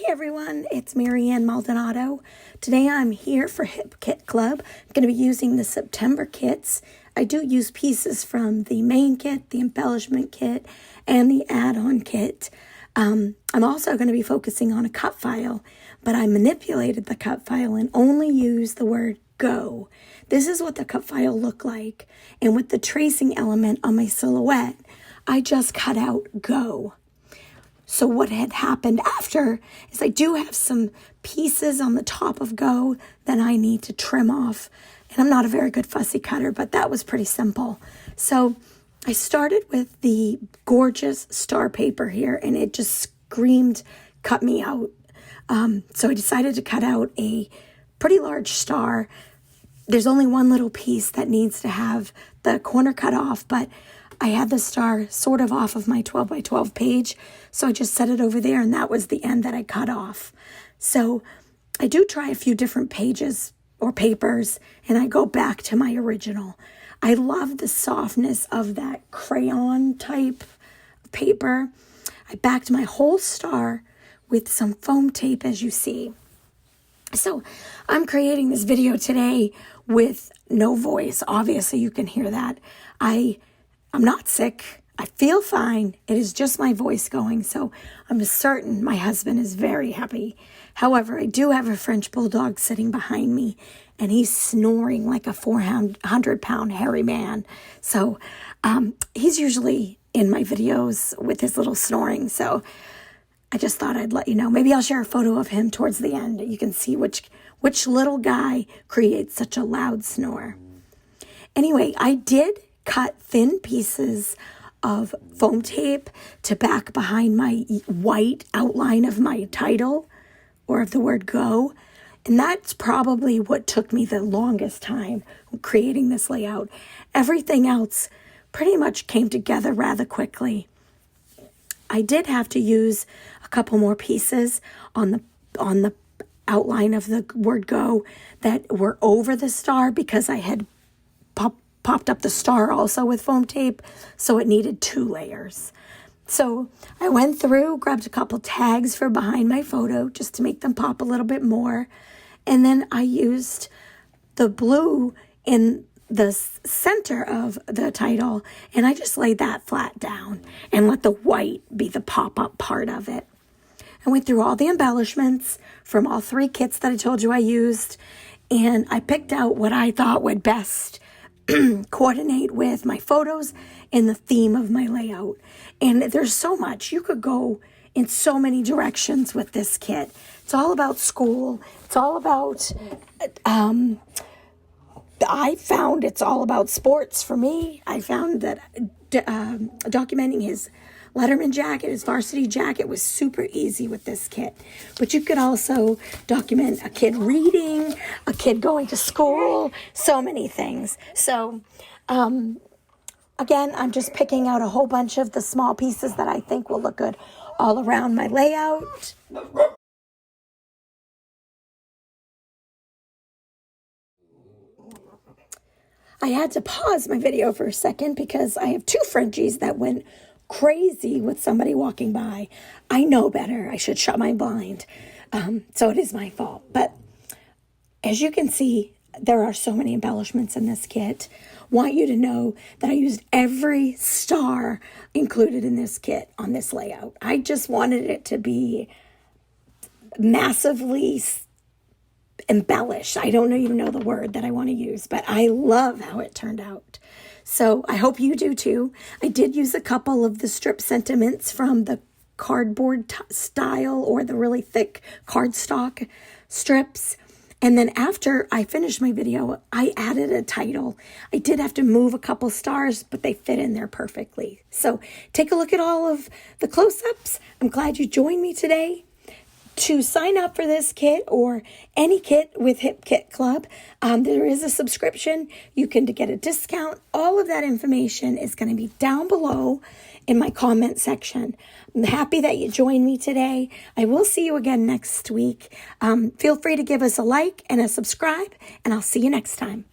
everyone, it's Maldonado. Today I'm here for Hip Kit Club. I'm going to be using the September kits. I do use pieces from the main kit, the embellishment kit, and the add-on kit. I'm also going to be focusing on a cut file, but I manipulated the cut file and only used the word go. This is what the cut file looked like, and with the tracing element on my silhouette, I just cut out go. So what had happened after is I do have some pieces on the top of go that I need to trim off. And I'm not a very good fussy cutter, but that was pretty simple. So I started with the gorgeous star paper here, and it just screamed, cut me out. So I decided to cut out a pretty large star. There's only one little piece that needs to have the corner cut off, but I had the star sort of off of my 12 by 12 page, so I just set it over there, and that was the end that I cut off. So I do try a few different pages or papers, and I go back to my original. I love the softness of that crayon type paper. I backed my whole star with some foam tape, as you see. So I'm creating this video today with no voice. Obviously, you can hear that. I'm not sick. I feel fine. It is just my voice going, so I'm certain my husband is very happy. However, I do have a French bulldog sitting behind me, and he's snoring like a 400-pound hairy man. So he's usually in my videos with his little snoring, so I just thought I'd let you know. Maybe I'll share a photo of him towards the end. You can see which little guy creates such a loud snore. Anyway, I did cut thin pieces of foam tape to back behind my white outline of my title or of the word go. And that's probably what took me the longest time creating this layout. Everything else pretty much came together rather quickly. I did have to use a couple more pieces on the outline of the word go that were over the star because I had popped up the star also with foam tape, so it needed 2 layers. So I went through, grabbed a couple tags for behind my photo just to make them pop a little bit more, and then I used the blue in the center of the title, and I just laid that flat down and let the white be the pop-up part of it. I went through all the embellishments from all 3 kits that I told you I used, and I picked out what I thought would best coordinate with my photos and the theme of my layout. And there's so much. You could go in so many directions with this kit. It's all about school. It's all about, I found it's all about sports for me. I found that documenting his Letterman jacket, his Varsity Jacket was super easy with this kit. But you could also document a kid reading, a kid going to school, so many things. So, again, I'm just picking out a whole bunch of the small pieces that I think will look good all around my layout. I had to pause my video for a second because I have 2 Frenchies that went crazy with somebody walking by. I know better. I should shut my blind. So it is my fault. But as you can see, there are so many embellishments in this kit. Want you to know that I used every star included in this kit on this layout. I just wanted it to be massively embellished. I don't even know the word that I want to use, but I love how it turned out. So I hope you do too. I did use a couple of the strip sentiments from the cardboard style or the really thick cardstock strips. And then after I finished my video, I added a title. I did have to move a couple stars, but they fit in there perfectly. So take a look at all of the close-ups. I'm glad you joined me today. To sign up for this kit or any kit with Hip Kit Club, there is a subscription. You can get a discount. All of that information is going to be down below in my comment section. I'm happy that you joined me today. I will see you again next week. Feel free to give us a like and a subscribe, and I'll see you next time.